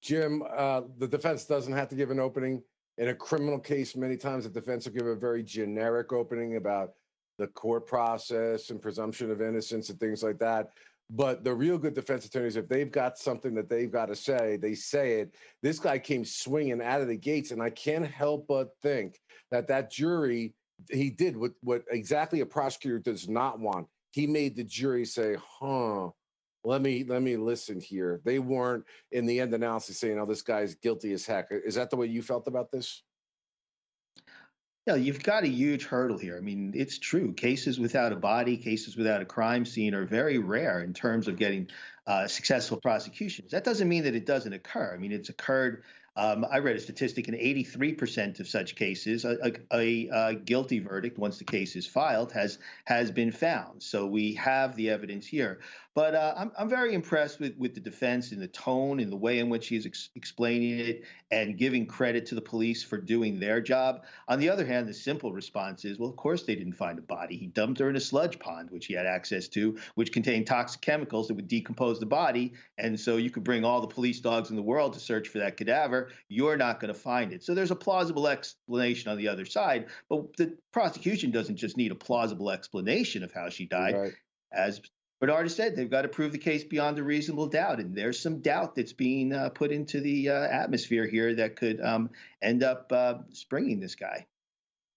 Jim, the defense doesn't have to give an opening. In a criminal case, many times the defense will give a very generic opening about the court process and presumption of innocence and things like that. But the real good defense attorneys, if they've got something that they've got to say, they say it. This guy came swinging out of the gates, and I can't help but think that that jury, he did what exactly a prosecutor does not want. He made the jury say, huh, let me listen here. They weren't in the end analysis saying, oh, this guy's guilty as heck. Is that the way you felt about this? Yeah, you've got a huge hurdle here. I mean, it's true. Cases without a body, cases without a crime scene are very rare in terms of getting successful prosecutions. That doesn't mean that it doesn't occur. I mean, it's occurred. I read a statistic in 83% of such cases, a guilty verdict once the case is filed has been found. So we have the evidence here. But I'm very impressed with the defense and the tone and the way in which he's explaining it and giving credit to the police for doing their job. On the other hand, the simple response is, well, of course they didn't find a body. He dumped her in a sludge pond, which he had access to, which contained toxic chemicals that would decompose the body. And so you could bring all the police dogs in the world to search for that cadaver. You're not going to find it. So there's a plausible explanation on the other side. But the prosecution doesn't just need a plausible explanation of how she died. Right. As Bernard has said, they've got to prove the case beyond a reasonable doubt. And there's some doubt that's being put into the atmosphere here that could end up springing this guy.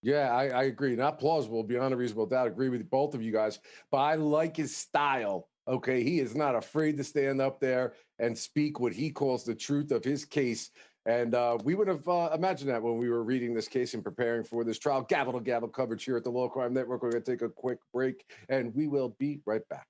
Yeah, I agree. Not plausible, beyond a reasonable doubt. Agree with both of you guys. But I like his style. Okay, he is not afraid to stand up there and speak what he calls the truth of his case. And we would have imagined that when we were reading this case and preparing for this trial. Gavel to gavel coverage here at the Law Crime Network. We're going to take a quick break, and we will be right back.